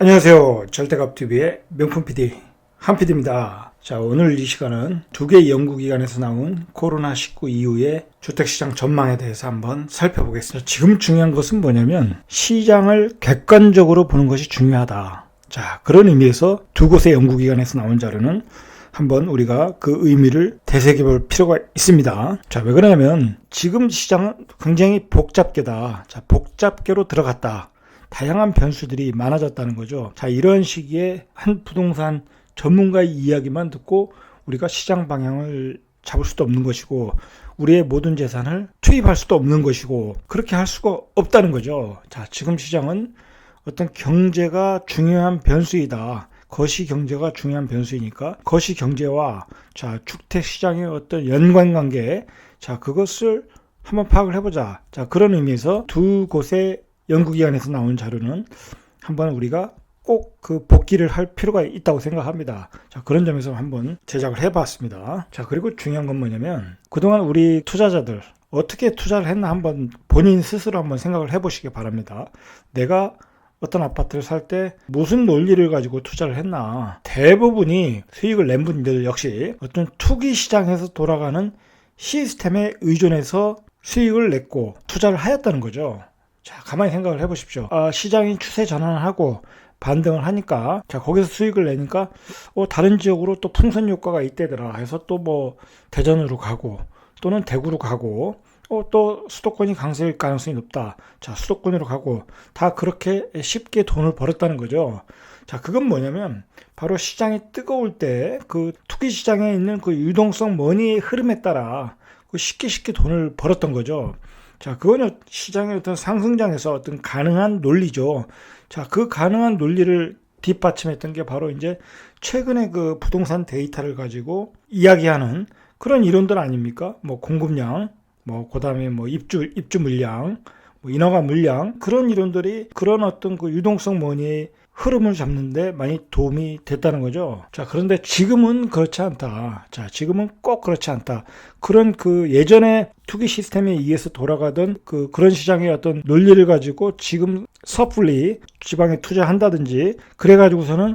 안녕하세요. 절대값TV의 명품 PD 한PD입니다. 자, 오늘 이 시간은 두 개의 연구기관에서 나온 코로나19 이후의 주택시장 전망에 대해서 한번 살펴보겠습니다. 지금 중요한 것은 뭐냐면 시장을 객관적으로 보는 것이 중요하다. 자, 그런 의미에서 두 곳의 연구기관에서 나온 자료는 한번 우리가 그 의미를 되새겨볼 필요가 있습니다. 자, 왜 그러냐면 지금 시장은 굉장히 복잡계다. 자, 복잡계로 들어갔다. 다양한 변수들이 많아졌다는 거죠. 자, 이런 시기에 한 부동산 전문가의 이야기만 듣고 우리가 시장 방향을 잡을 수도 없는 것이고 우리의 모든 재산을 투입할 수도 없는 것이고 그렇게 할 수가 없다는 거죠. 자, 지금 시장은 어떤 경제가 중요한 변수이다. 거시 경제가 중요한 변수이니까 거시 경제와 자, 주택 시장의 어떤 연관관계, 자, 그것을 한번 파악을 해보자. 자, 그런 의미에서 두 곳의 연구기관에서 나온 자료는 한번 우리가 꼭 그 복기를 할 필요가 있다고 생각합니다. 자, 그런 점에서 한번 제작을 해봤습니다. 자, 그리고 중요한 건 뭐냐면 그동안 우리 투자자들 어떻게 투자를 했나 한번 본인 스스로 한번 생각을 해보시기 바랍니다. 내가 어떤 아파트를 살 때 무슨 논리를 가지고 투자를 했나. 대부분이 수익을 낸 분들 역시 어떤 투기 시장에서 돌아가는 시스템에 의존해서 수익을 냈고 투자를 하였다는 거죠. 자, 가만히 생각을 해보십시오. 시장이 추세 전환을 하고 반등을 하니까 자, 거기서 수익을 내니까 다른 지역으로 또 풍선 효과가 있대더라 해서 또 뭐 대전으로 가고 또는 대구로 가고 또 수도권이 강세일 가능성이 높다. 자, 수도권으로 가고 다 그렇게 쉽게 돈을 벌었다는 거죠. 자, 그건 뭐냐면 바로 시장이 뜨거울 때 그 투기 시장에 있는 그 유동성 머니의 흐름에 따라 쉽게 돈을 벌었던 거죠. 자, 그거는 시장의 어떤 상승장에서 어떤 가능한 논리죠. 자, 그 가능한 논리를 뒷받침했던 게 바로 이제 최근에 그 부동산 데이터를 가지고 이야기하는 그런 이론들 아닙니까? 뭐 공급량, 뭐 그다음에 뭐 입주 물량, 뭐 인허가 물량 그런 이론들이 그런 어떤 그 유동성 머니의 흐름을 잡는데 많이 도움이 됐다는 거죠. 자, 그런데 지금은 그렇지 않다. 자, 지금은 꼭 그렇지 않다. 그런 그 예전에 투기 시스템에 의해서 돌아가던 그런 시장의 어떤 논리를 가지고 지금 섣불리 지방에 투자한다든지 그래가지고서는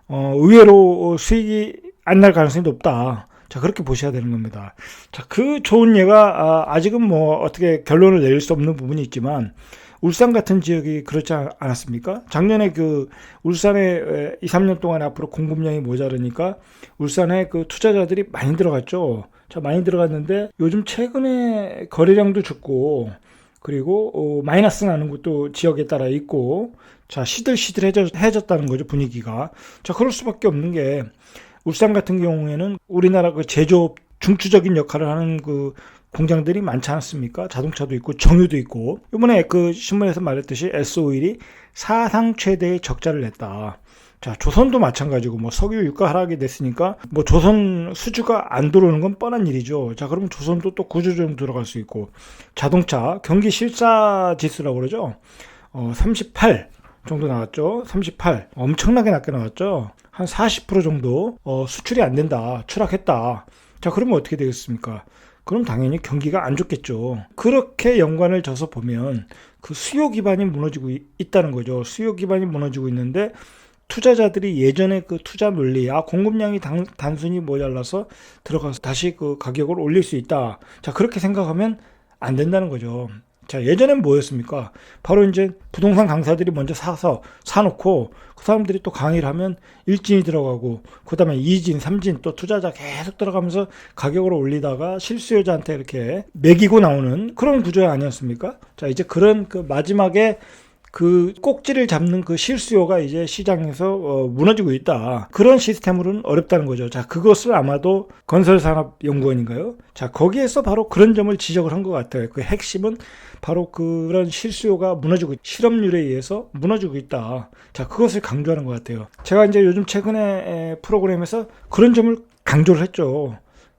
의외로 수익이 안 날 가능성이 높다. 자, 그렇게 보셔야 되는 겁니다. 자, 그 좋은 예가 아직은 뭐 어떻게 결론을 내릴 수 없는 부분이 있지만 울산 같은 지역이 그렇지 않았습니까? 작년에 그 울산에 2, 3년 동안 앞으로 공급량이 모자르니까 울산에 그 투자자들이 많이 들어갔죠. 자, 많이 들어갔는데 요즘 최근에 거래량도 죽고 그리고 마이너스 나는 것도 지역에 따라 있고 자, 시들시들해졌다는 거죠, 분위기가. 자, 그럴 수밖에 없는 게 울산 같은 경우에는 우리나라 그 제조업 중추적인 역할을 하는 그 공장들이 많지 않습니까? 자동차도 있고 정유도 있고 이번에 그 신문에서 말했듯이 S-오일이 사상 최대의 적자를 냈다. 자, 조선도 마찬가지고 뭐 석유 유가 하락이 됐으니까 뭐 조선 수주가 안 들어오는 건 뻔한 일이죠. 자, 그러면 조선도 또 구조 좀 들어갈 수 있고 자동차 경기 실사 지수라고 그러죠. 38 정도 나왔죠. 38 엄청나게 낮게 나왔죠. 한 40% 정도 수출이 안 된다. 추락했다. 자, 그러면 어떻게 되겠습니까? 그럼 당연히 경기가 안 좋겠죠. 그렇게 연관을 져서 보면 그 수요 기반이 무너지고 있다는 거죠. 수요 기반이 무너지고 있는데 투자자들이 예전에 그 투자 논리, 공급량이 단순히 모자라서 들어가서 다시 그 가격을 올릴 수 있다. 자, 그렇게 생각하면 안 된다는 거죠. 자, 예전엔 뭐였습니까? 바로 이제 부동산 강사들이 먼저 사놓고 그 사람들이 또 강의를 하면 1진이 들어가고 그 다음에 2진, 3진 또 투자자 계속 들어가면서 가격을 올리다가 실수요자한테 이렇게 매기고 나오는 그런 구조 아니었습니까? 자, 이제 그런 그 마지막에 그 꼭지를 잡는 그 실수요가 이제 시장에서 무너지고 있다. 그런 시스템으로는 어렵다는 거죠. 자, 그것을 아마도 건설산업연구원인가요? 자, 거기에서 바로 그런 점을 지적을 한 것 같아요. 그 핵심은 바로 그런 실수요가 무너지고 실업률에 의해서 무너지고 있다. 자, 그것을 강조하는 것 같아요. 제가 이제 요즘 최근에 프로그램에서 그런 점을 강조를 했죠.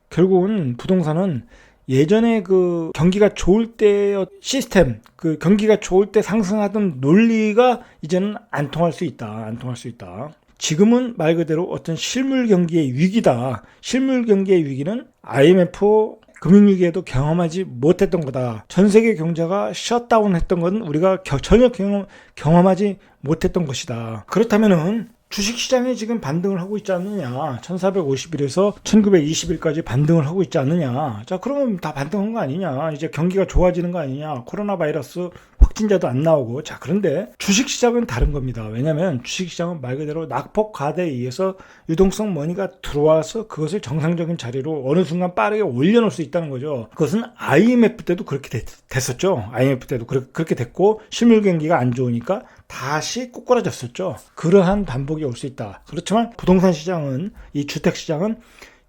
결국은 부동산은 예전에 그 경기가 좋을 때 시스템, 그 경기가 좋을 때 상승하던 논리가 이제는 안 통할 수 있다. 지금은 말 그대로 어떤 실물 경기의 위기다. 실물 경기의 위기는 IMF 금융위기에도 경험하지 못했던 거다. 전 세계 경제가 셧다운 했던 건 우리가 전혀 경험하지 못했던 것이다. 그렇다면은 주식시장이 지금 반등을 하고 있지 않느냐. 1450일에서 1920일까지 반등을 하고 있지 않느냐. 자, 그러면 다 반등한 거 아니냐. 이제 경기가 좋아지는 거 아니냐. 코로나 바이러스 확진자도 안 나오고. 자, 그런데 주식시장은 다른 겁니다. 왜냐하면 주식시장은 말 그대로 낙폭 과대에 의해서 유동성 머니가 들어와서 그것을 정상적인 자리로 어느 순간 빠르게 올려놓을 수 있다는 거죠. 그것은 IMF 때도 그렇게 됐었죠. IMF 때도 그렇게 됐고 실물 경기가 안 좋으니까 다시 꼬꾸라졌었죠. 그러한 반복이 올 수 있다. 그렇지만 부동산 시장은, 이 주택 시장은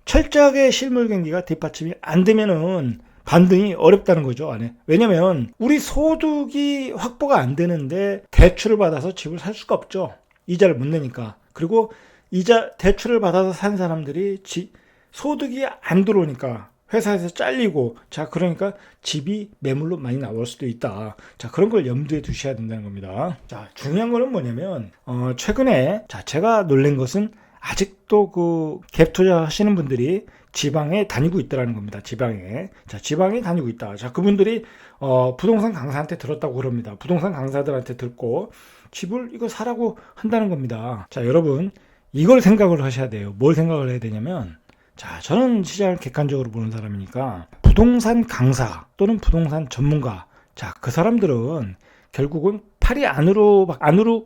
철저하게 실물 경기가 뒷받침이 안 되면은 반등이 어렵다는 거죠. 왜냐면 우리 소득이 확보가 안 되는데 대출을 받아서 집을 살 수가 없죠. 이자를 못 내니까. 그리고 대출을 받아서 산 사람들이 소득이 안 들어오니까 회사에서 잘리고, 자, 그러니까 집이 매물로 많이 나올 수도 있다. 자, 그런 걸 염두에 두셔야 된다는 겁니다. 자, 중요한 거는 뭐냐면, 최근에, 자, 제가 놀란 것은 아직도 그 갭 투자 하시는 분들이 지방에 다니고 있다는 겁니다. 지방에 다니고 있다. 자, 그분들이, 부동산 강사한테 들었다고 그럽니다. 부동산 강사들한테 듣고 집을 이거 사라고 한다는 겁니다. 자, 여러분, 이걸 생각을 하셔야 돼요. 뭘 생각을 해야 되냐면, 자, 저는 시장을 객관적으로 보는 사람이니까 부동산 강사 또는 부동산 전문가, 자, 그 사람들은 결국은 팔이 안으로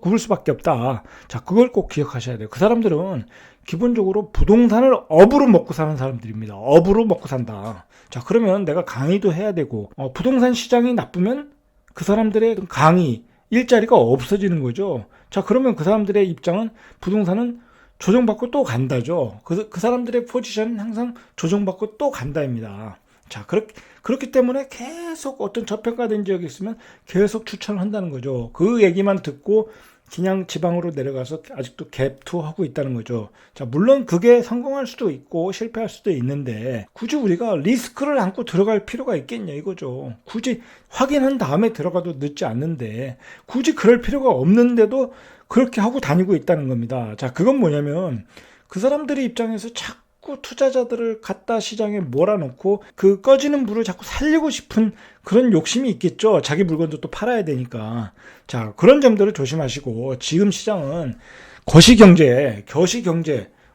굽을 수밖에 없다. 자, 그걸 꼭 기억하셔야 돼요. 그 사람들은 기본적으로 부동산을 업으로 먹고 사는 사람들입니다. 업으로 먹고 산다. 자, 그러면 내가 강의도 해야 되고, 부동산 시장이 나쁘면 그 사람들의 강의, 일자리가 없어지는 거죠. 자, 그러면 그 사람들의 입장은 부동산은 조정받고 또 간다죠. 그 사람들의 포지션은 항상 조정받고 또 간다입니다. 자, 그렇기 때문에 계속 어떤 저평가된 지역이 있으면 계속 추천을 한다는 거죠. 그 얘기만 듣고 그냥 지방으로 내려가서 아직도 갭2 하고 있다는 거죠. 자, 물론 그게 성공할 수도 있고 실패할 수도 있는데 굳이 우리가 리스크를 안고 들어갈 필요가 있겠냐 이거죠. 굳이 확인한 다음에 들어가도 늦지 않는데 굳이 그럴 필요가 없는데도 그렇게 하고 다니고 있다는 겁니다. 자, 그건 뭐냐면 그 사람들의 입장에서 자꾸 투자자들을 갖다 시장에 몰아넣고 그 꺼지는 불을 자꾸 살리고 싶은 그런 욕심이 있겠죠. 자기 물건도 또 팔아야 되니까. 자, 그런 점들을 조심하시고 지금 시장은 거시경제,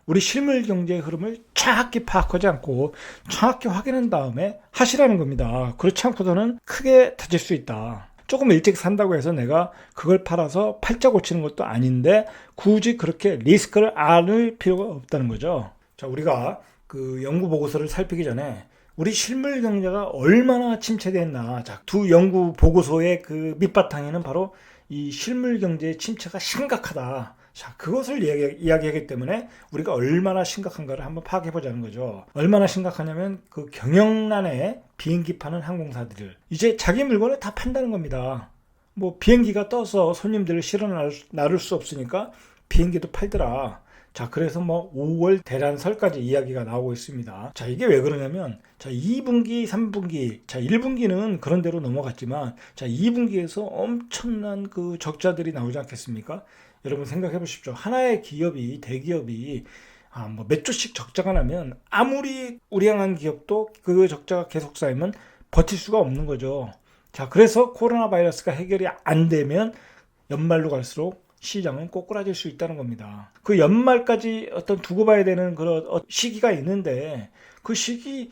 우리 실물 경제의 흐름을 정확히 파악하지 않고 정확히 확인한 다음에 하시라는 겁니다. 그렇지 않고서는 크게 다칠 수 있다. 조금 일찍 산다고 해서 내가 그걸 팔아서 팔자 고치는 것도 아닌데 굳이 그렇게 리스크를 안을 필요가 없다는 거죠. 자, 우리가 그 연구 보고서를 살피기 전에 우리 실물 경제가 얼마나 침체됐나. 자, 두 연구 보고서의 그 밑바탕에는 바로 이 실물 경제의 침체가 심각하다. 자, 그것을 이야기하기 때문에 우리가 얼마나 심각한가를 한번 파악해보자는 거죠. 얼마나 심각하냐면 그 경영난에 비행기 파는 항공사들 이제 자기 물건을 다 판다는 겁니다. 뭐 비행기가 떠서 손님들을 실어 나를 수 없으니까 비행기도 팔더라. 자, 그래서 뭐 5월 대란설까지 이야기가 나오고 있습니다. 자, 이게 왜 그러냐면, 자, 2분기, 3분기, 자, 1분기는 그런 대로 넘어갔지만, 자, 2분기에서 엄청난 그 적자들이 나오지 않겠습니까? 여러분 생각해 보십시오. 하나의 기업이, 대기업이, 뭐 몇 조씩 적자가 나면 아무리 우량한 기업도 그 적자가 계속 쌓이면 버틸 수가 없는 거죠. 자, 그래서 코로나 바이러스가 해결이 안 되면 연말로 갈수록 시장은 꼬꾸라질 수 있다는 겁니다. 그 연말까지 어떤 두고 봐야 되는 그런 시기가 있는데 그 시기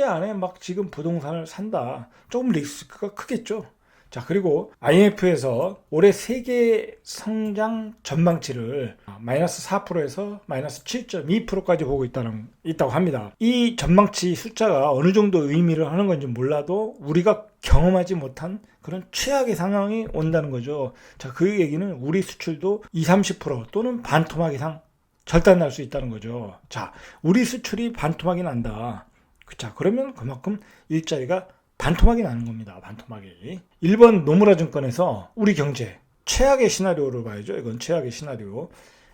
안에 막 지금 부동산을 산다. 조금 리스크가 크겠죠. 자, 그리고 IMF에서 올해 세계 성장 전망치를 마이너스 4%에서 마이너스 7.2%까지 보고 있다고 합니다. 이 전망치 숫자가 어느 정도 의미를 하는 건지 몰라도 우리가 경험하지 못한 그런 최악의 상황이 온다는 거죠. 자, 그 얘기는 우리 수출도 20-30% 또는 반토막 이상 절단날 수 있다는 거죠. 자, 우리 수출이 반토막이 난다. 자, 그러면 그만큼 일자리가 반토막이 나는 겁니다. 반토막이. 일본 노무라 증권에서 우리 경제 최악의 시나리오를 봐야죠. 이건 최악의 시나리오.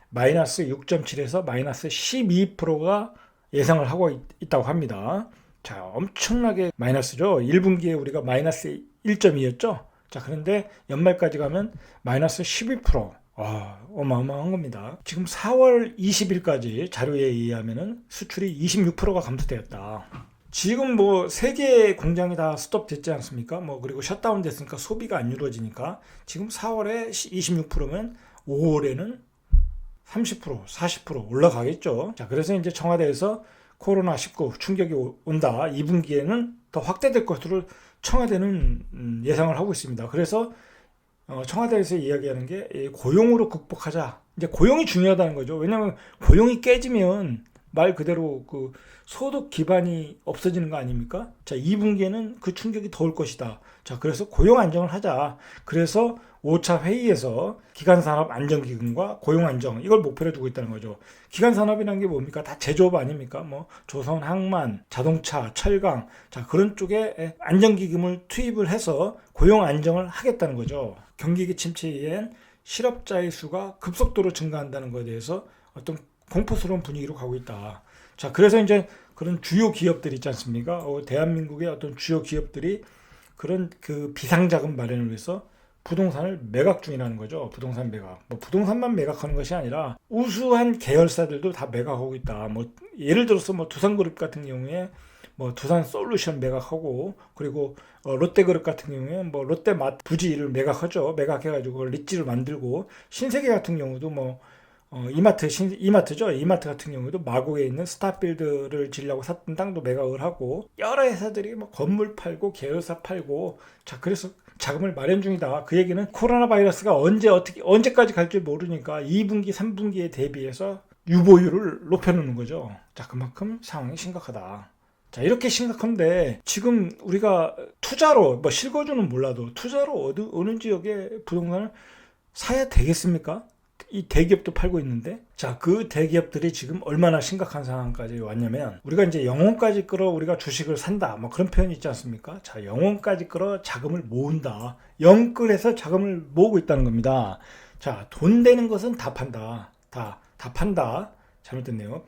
마이너스 6.7에서 마이너스 12%가 예상을 하고 있다고 합니다. 자, 엄청나게 마이너스죠. 1분기에 우리가 마이너스 1.2였죠. 자, 그런데 연말까지 가면 마이너스 12%. 와, 어마어마한 겁니다. 지금 4월 20일까지 자료에 의하면은 수출이 26%가 감소되었다. 지금 뭐 세계 공장이 다 스톱됐지 않습니까? 뭐 그리고 셧다운 됐으니까 소비가 안 이루어지니까 지금 4월에 26%면 5월에는 30%, 40% 올라가겠죠. 자, 그래서 이제 청와대에서 코로나19 충격이 온다. 2분기에는 더 확대될 것으로 청와대는 예상을 하고 있습니다. 그래서 청와대에서 이야기하는 게 고용으로 극복하자. 이제 고용이 중요하다는 거죠. 왜냐하면 고용이 깨지면 말 그대로 그 소득 기반이 없어지는 거 아닙니까? 자, 2분기에는 그 충격이 더 올 것이다. 자, 그래서 고용 안정을 하자. 그래서 5차 회의에서 기간산업 안정기금과 고용 안정 이걸 목표로 두고 있다는 거죠. 기간산업이라는 게 뭡니까? 다 제조업 아닙니까? 뭐 조선, 항만, 자동차, 철강 자 그런 쪽에 안정기금을 투입을 해서 고용 안정을 하겠다는 거죠. 경기기 침체엔 실업자의 수가 급속도로 증가한다는 것에 대해서 어떤 공포스러운 분위기로 가고 있다. 자, 그래서 이제 그런 주요 기업들 있지 않습니까? 대한민국의 어떤 주요 기업들이 그런 그 비상자금 마련을 위해서 부동산을 매각 중이라는 거죠. 부동산 매각. 뭐 부동산만 매각하는 것이 아니라 우수한 계열사들도 다 매각하고 있다. 뭐 예를 들어서 뭐 두산그룹 같은 경우에 뭐 두산솔루션 매각하고 그리고 롯데그룹 같은 경우에 뭐 롯데마트 부지를 매각하죠. 매각해가지고 리츠를 만들고 신세계 같은 경우도 뭐 이마트죠. 이마트 같은 경우도 마곡에 있는 스타필드를 지으려고 샀던 땅도 매각을 하고 여러 회사들이 뭐 건물 팔고 계열사 팔고 자 그래서 자금을 마련 중이다. 그 얘기는 코로나 바이러스가 언제까지 갈지 모르니까 2분기, 3분기에 대비해서 유보율을 높여놓는 거죠. 자, 그만큼 상황이 심각하다. 자, 이렇게 심각한데 지금 우리가 투자로 뭐 실거주는 몰라도 투자로 어느 지역에 부동산을 사야 되겠습니까? 이 대기업도 팔고 있는데 자, 그 대기업들이 지금 얼마나 심각한 상황까지 왔냐면 우리가 이제 영혼까지 끌어 우리가 주식을 산다 뭐 그런 표현이 있지 않습니까? 자, 영혼까지 끌어 자금을 모은다. 영끌해서 자금을 모으고 있다는 겁니다. 자, 돈 되는 것은 다 판다. 다 판다. 잘못됐네요.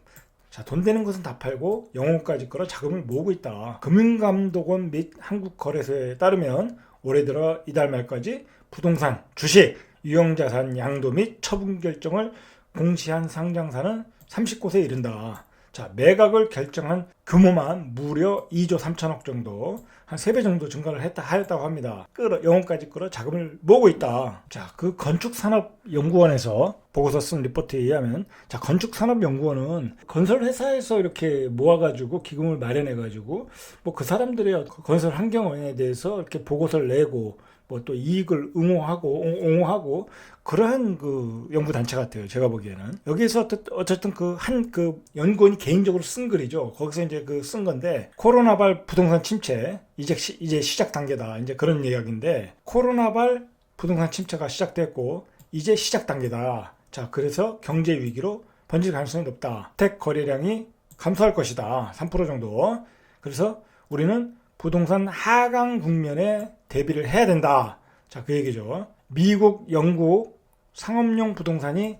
자, 돈 되는 것은 다 팔고 영혼까지 끌어 자금을 모으고 있다. 금융감독원 및 한국거래소에 따르면 올해 들어 이달 말까지 부동산, 주식, 유형자산 양도 및 처분 결정을 공시한 상장사는 30곳에 이른다. 자, 매각을 결정한 규모만 무려 2조 3천억 정도, 한 3배 정도 증가를 하였다고 합니다. 영혼까지 끌어 자금을 모으고 있다. 자, 그 건축산업연구원에서 보고서 쓴 리포트에 의하면, 자, 건축산업연구원은 건설회사에서 이렇게 모아가지고 기금을 마련해가지고, 뭐 그 사람들의 건설 환경에 대해서 이렇게 보고서를 내고, 뭐 또 이익을 옹호하고 그러한 그 연구 단체 같아요. 제가 보기에는 여기에서 어쨌든 그 연구원이 개인적으로 쓴 글이죠. 거기서 이제 그 쓴 건데 코로나발 부동산 침체 이제 시작 단계다. 이제 그런 이야기인데 코로나발 부동산 침체가 시작됐고 이제 시작 단계다. 자, 그래서 경제 위기로 번질 가능성이 높다. 주택 거래량이 감소할 것이다. 3% 정도. 그래서 우리는 부동산 하강 국면에 대비를 해야 된다. 자, 그 얘기죠. 미국, 영국 상업용 부동산이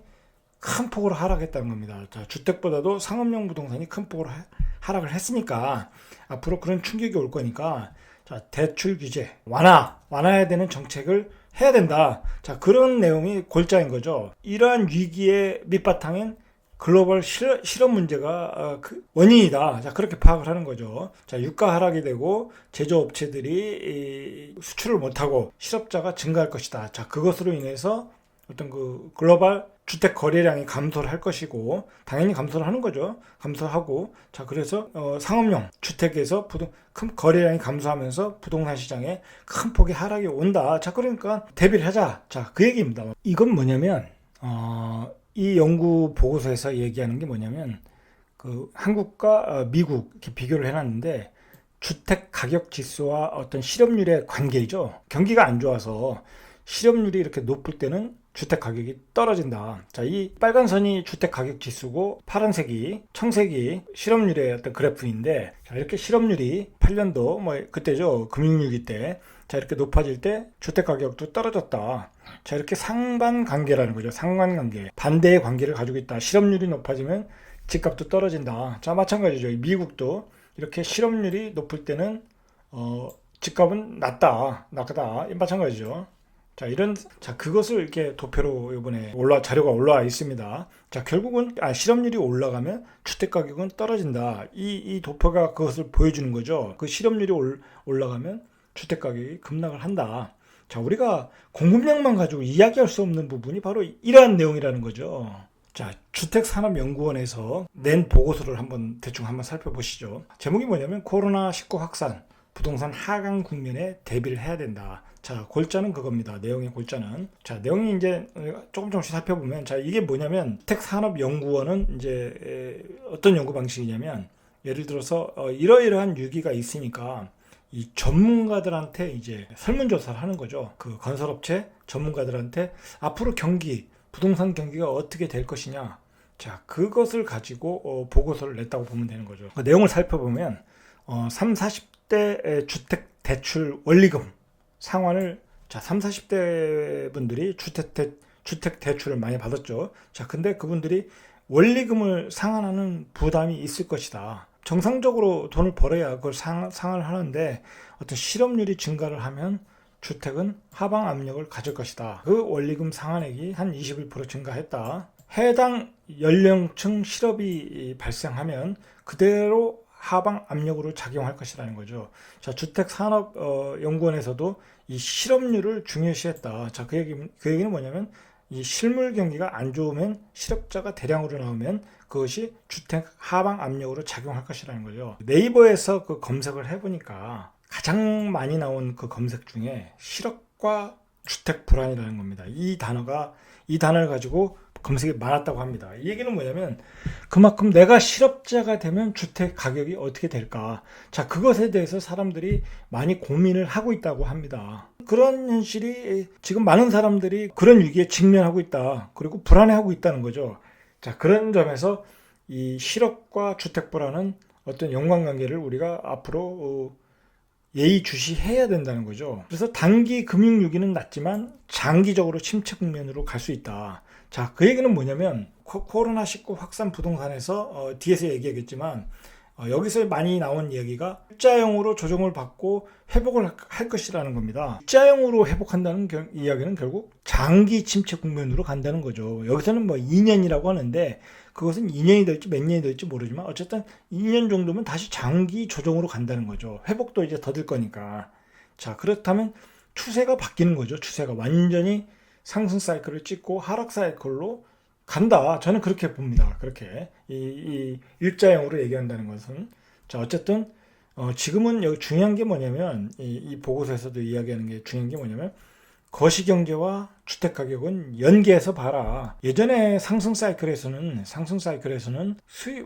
큰 폭으로 하락했다는 겁니다. 자, 주택보다도 상업용 부동산이 큰 폭으로 하락을 했으니까 앞으로 그런 충격이 올 거니까 자, 대출 규제 완화해야 되는 정책을 해야 된다. 자, 그런 내용이 골자인 거죠. 이러한 위기의 밑바탕엔 글로벌 실업 문제가 그 원인이다. 자, 그렇게 파악을 하는 거죠. 자, 유가 하락이 되고 제조업체들이 수출을 못하고 실업자가 증가할 것이다. 자, 그것으로 인해서 어떤 그 글로벌 주택 거래량이 감소를 할 것이고 당연히 감소를 하는 거죠. 감소하고 자, 그래서 상업용 주택에서 큰 거래량이 감소하면서 부동산 시장에 큰 폭의 하락이 온다. 자, 그러니까 대비를 하자. 자, 그 얘기입니다. 이건 뭐냐면 이 연구 보고서에서 얘기하는 게 뭐냐면 그 한국과 미국 이렇게 비교를 해놨는데 주택 가격 지수와 어떤 실업률의 관계이죠. 경기가 안 좋아서 실업률이 이렇게 높을 때는 주택 가격이 떨어진다. 자, 이 빨간 선이 주택 가격 지수고 파란색이 청색이 실업률의 어떤 그래프인데 자, 이렇게 실업률이 8년도 뭐 그때죠. 금융위기 때 자, 이렇게 높아질 때 주택 가격도 떨어졌다. 자, 이렇게 상반관계라는 거죠. 상관관계. 반대의 관계를 가지고 있다. 실업률이 높아지면 집값도 떨어진다. 자, 마찬가지죠. 미국도 이렇게 실업률이 높을 때는 집값은 낮다. 마찬가지죠. 자, 그것을 이렇게 도표로 이번에 자료가 올라와 있습니다. 자, 결국은 실업률이 올라가면 주택 가격은 떨어진다. 이 도표가 그것을 보여주는 거죠. 그 실업률이 올라가면 주택 가격이 급락을 한다. 자, 우리가 공급량만 가지고 이야기할 수 없는 부분이 바로 이러한 내용이라는 거죠. 자, 주택산업연구원에서 낸 보고서를 대충 한번 살펴보시죠. 제목이 뭐냐면 코로나19 확산, 부동산 하강 국면에 대비를 해야 된다. 자, 골자는 그겁니다. 내용의 골자는. 자, 내용이 이제 조금씩 살펴보면, 자, 이게 뭐냐면, 주택산업연구원은 이제 어떤 연구 방식이냐면, 예를 들어서 이러이러한 위기가 있으니까 이 전문가들한테 이제 설문조사를 하는 거죠. 그 건설업체 전문가들한테 앞으로 부동산 경기가 어떻게 될 것이냐. 자, 그것을 가지고 보고서를 냈다고 보면 되는 거죠. 그 내용을 살펴보면 3, 40대 주택 대출 원리금 상환을 3, 40대 분들이 주택 대출을 많이 받았죠. 자, 근데 그분들이 원리금을 상환하는 부담이 있을 것이다. 정상적으로 돈을 벌어야 그걸 상환을 하는데 어떤 실업률이 증가를 하면 주택은 하방 압력을 가질 것이다. 그 원리금 상환액이 한 21% 증가했다. 해당 연령층 실업이 발생하면 그대로 하방 압력으로 작용할 것이라는 거죠. 자, 주택산업연구원에서도 이 실업률을 중요시했다. 자, 그 얘기는 뭐냐면 이 실물 경기가 안 좋으면 실업자가 대량으로 나오면 그것이 주택 하방 압력으로 작용할 것이라는 거죠. 네이버에서 그 검색을 해보니까 가장 많이 나온 그 검색 중에 실업과 주택 불안이라는 겁니다. 이 단어를 가지고 검색이 많았다고 합니다. 이 얘기는 뭐냐면 그만큼 내가 실업자가 되면 주택 가격이 어떻게 될까? 자, 그것에 대해서 사람들이 많이 고민을 하고 있다고 합니다. 그런 현실이 지금 많은 사람들이 그런 위기에 직면하고 있다. 그리고 불안해하고 있다는 거죠. 자, 그런 점에서 이 실업과 주택 불안은 어떤 연관관계를 우리가 앞으로 예의주시해야 된다는 거죠. 그래서 단기 금융위기는 낮지만 장기적으로 침체 국면으로 갈 수 있다. 자, 그 얘기는 뭐냐면 코로나19 확산 부동산에서 뒤에서 얘기하겠지만 여기서 많이 나온 이야기가 일자형으로 조정을 받고 회복을 할 것이라는 겁니다. 일자형으로 회복한다는 이야기는 결국 장기 침체 국면으로 간다는 거죠. 여기서는 2년이라고 하는데 그것은 2년이 될지 몇 년이 될지 모르지만 어쨌든 2년 정도면 다시 장기 조정으로 간다는 거죠. 회복도 이제 더딜 거니까. 자, 그렇다면 추세가 바뀌는 거죠. 추세가 완전히 상승 사이클을 찍고 하락 사이클로 간다. 저는 그렇게 봅니다. 그렇게 이 일자형으로 얘기한다는 것은. 자, 어쨌든 지금은 여기 중요한 게 뭐냐면 이 보고서에서도 이야기하는 게 중요한 게 뭐냐면 거시경제와 주택가격은 연계해서 봐라. 예전에 상승 사이클에서는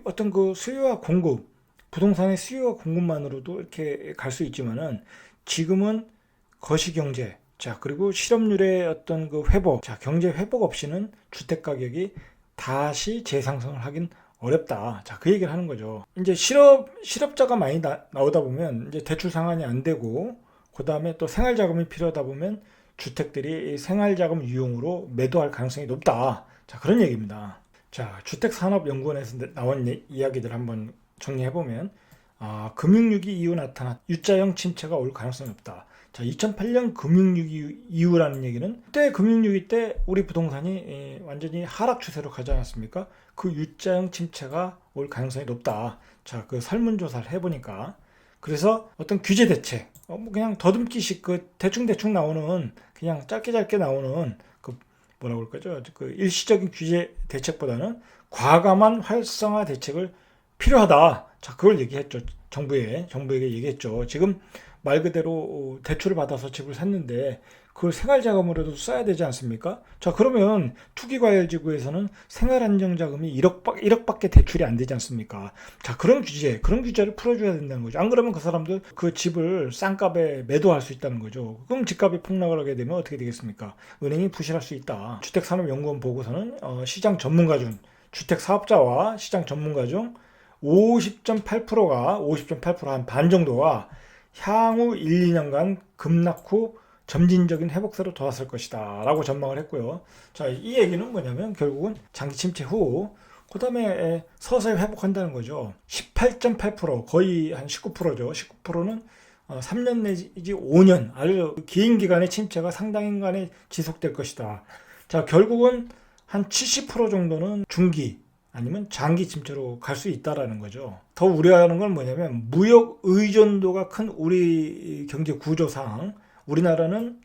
어떤 그 수요와 공급, 부동산의 수요와 공급만으로도 이렇게 갈 수 있지만은 지금은 거시경제, 자, 그리고 실업률의 어떤 그 회복, 자, 경제 회복 없이는 주택 가격이 다시 재상승을 하긴 어렵다. 자, 그 얘기를 하는 거죠. 이제 실업자가 많이 나오다 보면 이제 대출 상환이 안 되고, 그 다음에 또 생활자금이 필요하다 보면 주택들이 생활자금 유용으로 매도할 가능성이 높다. 자, 그런 얘기입니다. 자, 주택산업연구원에서 나온 이야기들 한번 정리해보면, 금융위기 이후 나타난 U자형 침체가 올 가능성이 없다. 자, 2008년 금융위기 이후라는 얘기는 그때 금융위기 때 우리 부동산이 완전히 하락 추세로 가지 않았습니까? 그 U자형 침체가 올 가능성이 높다. 자, 그 설문조사를 해보니까 그래서 어떤 규제 대책, 그냥 더듬기식 그 대충 나오는 그냥 짧게 나오는 그 뭐라고 그럴까죠? 그 일시적인 규제 대책보다는 과감한 활성화 대책을 필요하다. 자, 그걸 얘기했죠. 정부에게 얘기했죠. 지금 말 그대로 대출을 받아서 집을 샀는데 그걸 생활자금으로도 써야 되지 않습니까? 자, 그러면 투기과열지구에서는 생활안정자금이 1억밖에 대출이 안 되지 않습니까? 자, 그런 규제를 풀어줘야 된다는 거죠. 안 그러면 그 사람들 그 집을 싼값에 매도할 수 있다는 거죠. 그럼 집값이 폭락을 하게 되면 어떻게 되겠습니까? 은행이 부실할 수 있다. 주택산업연구원 보고서는 시장 전문가 중 주택사업자와 시장 전문가 중 50.8% 한 반 정도가 향후 1, 2년간 급락 후 점진적인 회복세로 돌아설 것이다 라고 전망을 했고요. 자, 이 얘기는 뭐냐면 결국은 장기 침체 후 그 다음에 서서히 회복한다는 거죠. 18.8% 거의 한 19%죠. 19%는 3년 내지 5년 아주 긴 기간의 침체가 상당히 지속될 것이다. 자, 결국은 한 70% 정도는 중기 아니면 장기 침체로 갈 수 있다라는 거죠. 더 우려하는 건 뭐냐면 무역 의존도가 큰 우리 경제 구조상 우리나라는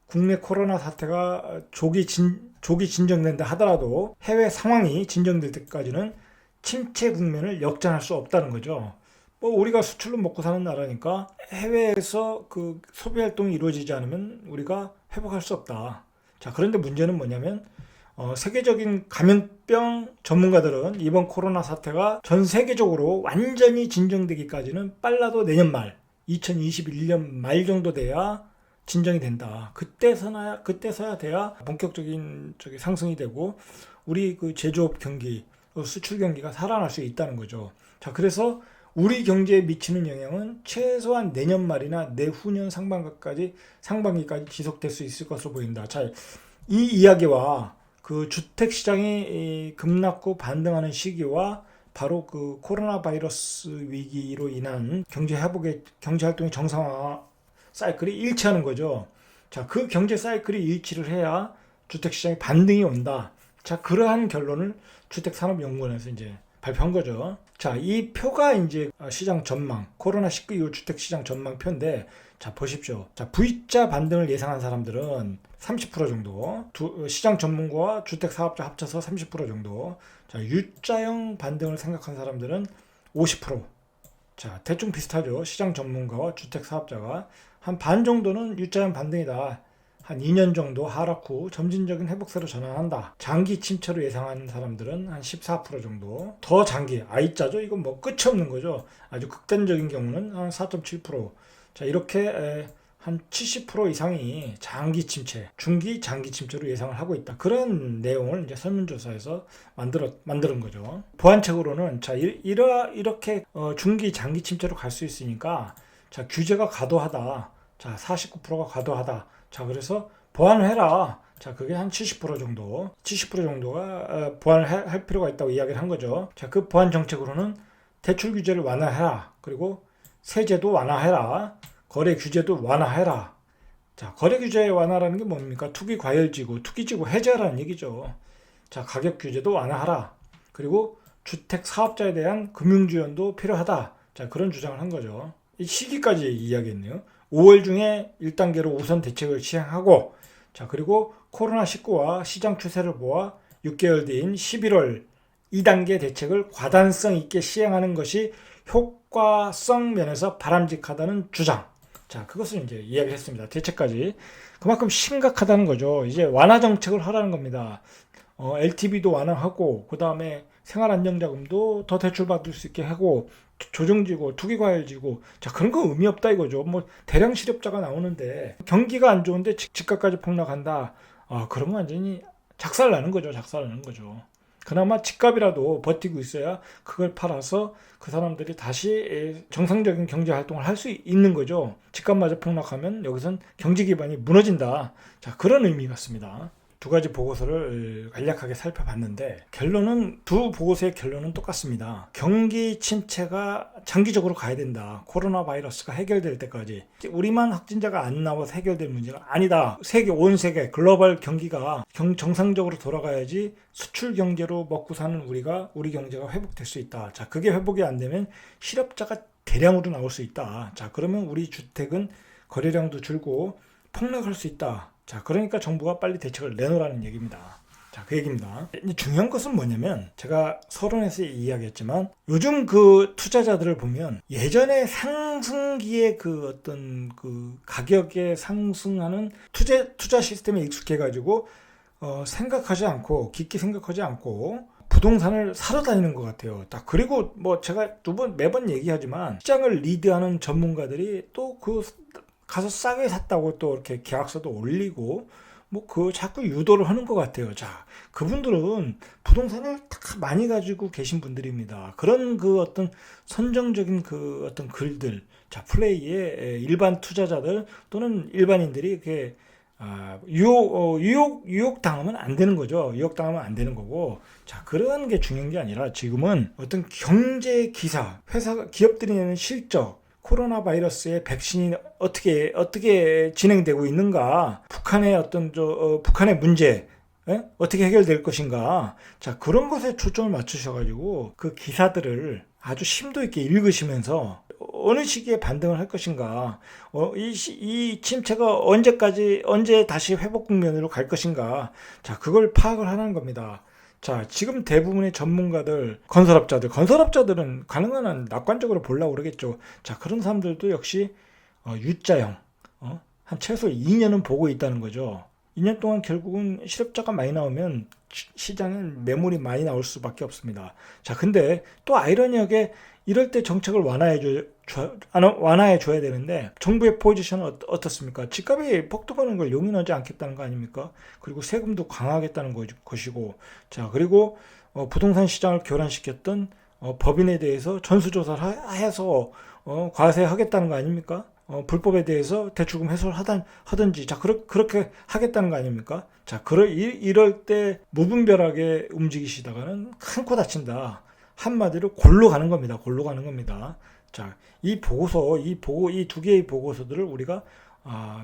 국내 코로나 사태가 조기 진정된다 하더라도 해외 상황이 진정될 때까지는 침체 국면을 역전할 수 없다는 거죠. 뭐 우리가 수출로 먹고 사는 나라니까 해외에서 그 소비 활동이 이루어지지 않으면 우리가 회복할 수 없다. 자, 그런데 문제는 뭐냐면 세계적인 감염병 전문가들은 이번 코로나 사태가 전 세계적으로 완전히 진정되기까지는 빨라도 내년 말, 2021년 말 정도 돼야 진정이 된다. 그때서야 돼야 본격적인 상승이 되고 우리 그 제조업 경기, 수출 경기가 살아날 수 있다는 거죠. 자, 그래서 우리 경제에 미치는 영향은 최소한 내년 말이나 내후년 상반기까지 지속될 수 있을 것으로 보인다. 자, 이 이야기와 그 주택 시장이 급락고 반등하는 시기와 바로 그 코로나 바이러스 위기로 인한 경제 활동의 정상화 사이클이 일치하는 거죠. 자, 그 경제 사이클이 일치를 해야 주택 시장에 반등이 온다. 자, 그러한 결론을 주택산업연구원에서 이제 발표한 거죠. 자, 이 표가 이제 시장 전망, 코로나19 이후 주택 시장 전망표인데, 자, 보십시오. 자, V자 반등을 예상한 사람들은 30% 정도, 시장 전문가와 주택 사업자 합쳐서 30% 정도, 자, U자형 반등을 생각한 사람들은 50%. 자, 대충 비슷하죠. 시장 전문가와 주택 사업자가 한 반 정도는 U자형 반등이다. 한 2년 정도 하락 후 점진적인 회복세로 전환한다. 장기 침체로 예상하는 사람들은 한 14% 정도. 더 장기, I자죠. 이건 뭐 끝이 없는 거죠. 아주 극단적인 경우는 한 4.7%. 자, 이렇게 한 70% 이상이 장기 침체, 중기 장기 침체로 예상을 하고 있다. 그런 내용을 이제 설문조사에서 만드는 거죠. 보완책으로는 자, 이렇게 중기 장기 침체로 갈 수 있으니까 자, 규제가 과도하다. 자, 49%가 과도하다. 자, 그래서 보완을 해라. 자, 그게 한 70% 정도. 70% 정도가 보완을 할 필요가 있다고 이야기를 한 거죠. 자, 그 보완 정책으로는 대출 규제를 완화해라. 그리고 세제도 완화해라. 거래 규제도 완화해라. 자, 거래 규제 완화라는 게 뭡니까? 투기 과열지구, 투기지구 해제하라는 얘기죠. 자, 가격 규제도 완화하라. 그리고 주택 사업자에 대한 금융 지원도 필요하다. 자, 그런 주장을 한 거죠. 이 시기까지 이야기했네요. 5월 중에 1단계로 우선 대책을 시행하고, 자, 그리고 코로나19와 시장 추세를 보아 6개월 뒤인 11월 2단계 대책을 과단성 있게 시행하는 것이 효과성 면에서 바람직하다는 주장. 자, 그것을 이제 이야기를 했습니다. 대책까지. 그만큼 심각하다는 거죠. 이제 완화 정책을 하라는 겁니다. LTV도 완화하고, 그 다음에 생활안정자금도 더 대출받을 수 있게 하고, 조정지고, 투기과열지고, 자, 그런 거 의미 없다 이거죠. 뭐, 대량 실업자가 나오는데, 경기가 안 좋은데 집값까지 폭락한다. 그러면 완전히 작살나는 거죠. 그나마 집값이라도 버티고 있어야 그걸 팔아서 그 사람들이 다시 정상적인 경제 활동을 할 수 있는 거죠. 집값마저 폭락하면 여기선 경제 기반이 무너진다. 자, 그런 의미 같습니다. 두 가지 보고서를 간략하게 살펴봤는데 두 보고서의 결론은 똑같습니다. 경기 침체가 장기적으로 가야 된다. 코로나 바이러스가 해결될 때까지. 우리만 확진자가 안 나와서 해결될 문제가 아니다. 온 세계 글로벌 경기가 정상적으로 돌아가야지 수출 경제로 먹고 사는 우리 경제가 회복될 수 있다. 자, 그게 회복이 안 되면 실업자가 대량으로 나올 수 있다. 자, 그러면 우리 주택은 거래량도 줄고 폭락할 수 있다. 자, 그러니까 정부가 빨리 대책을 내놓으라는 얘기입니다. 자, 그 얘기입니다. 중요한 것은 뭐냐면 제가 서론에서 이야기했지만 요즘 그 투자자들을 보면 예전에 상승기에 그 어떤 그 가격에 상승하는 투자 시스템에 익숙해가지고 깊게 생각하지 않고 부동산을 사러 다니는 것 같아요. 그리고 뭐 제가 매번 얘기하지만 시장을 리드하는 전문가들이 또 가서 싸게 샀다고 또 이렇게 계약서도 올리고 자꾸 유도를 하는 것 같아요. 자, 그분들은 부동산을 다 많이 가지고 계신 분들입니다. 그런 어떤 선정적인 어떤 글들, 자, 플레이에 일반 투자자들 또는 일반인들이 이렇게 유혹 당하면 안 되는 거죠. 유혹 당하면 안 되는 거고. 자, 그런 게 중요한 게 아니라 지금은 어떤 경제 기사, 기업들이 내는 실적, 코로나 바이러스의 백신이 어떻게 진행되고 있는가, 북한의 북한의 문제, 어떻게 해결될 것인가. 자, 그런 것에 초점을 맞추셔가지고 그 기사들을 아주 심도 있게 읽으시면서 어느 시기에 반등을 할 것인가, 이 침체가 언제 다시 회복 국면으로 갈 것인가. 자, 그걸 파악을 하는 겁니다. 자, 지금 대부분의 전문가들, 건설업자들은 가능한 한 낙관적으로 보려고 그러겠죠. 자, 그런 사람들도 역시 U자형, 한 최소 2년은 보고 있다는 거죠. 2년 동안 결국은 실업자가 많이 나오면 시장은 매물이 많이 나올 수밖에 없습니다. 자, 근데 또 아이러니하게 이럴 때 정책을 완화해 줘야 되는데 정부의 포지션은 어떻습니까? 집값이 폭등하는 걸 용인하지 않겠다는 거 아닙니까? 그리고 세금도 강화하겠다는 것이고, 자, 그리고 부동산 시장을 교란시켰던 법인에 대해서 전수조사를 해서 과세하겠다는 거 아닙니까? 불법에 대해서 대출금 해소를 하든지, 자, 그렇게 하겠다는 거 아닙니까? 자, 이럴 때 무분별하게 움직이시다가는 큰 코 다친다. 한마디로 골로 가는 겁니다. 골로 가는 겁니다. 자, 이 두 개의 보고서들을 우리가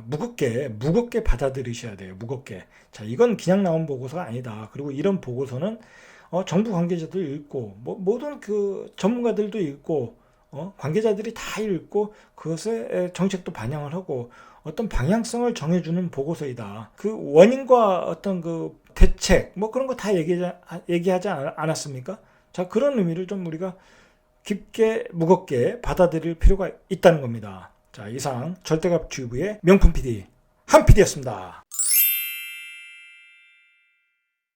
무겁게 받아들이셔야 돼요. 무겁게. 자, 이건 그냥 나온 보고서가 아니다. 그리고 이런 보고서는 정부 관계자도 읽고, 모든 그 전문가들도 읽고, 관계자들이 다 읽고, 그것에 정책도 반영을 하고 어떤 방향성을 정해주는 보고서이다. 그 원인과 어떤 그 대책, 그런 거 다 얘기하지 않았습니까? 자, 그런 의미를 좀 우리가 깊게 무겁게 받아들일 필요가 있다는 겁니다. 자, 이상 절대값 튜브의 명품 PD 한 PD였습니다.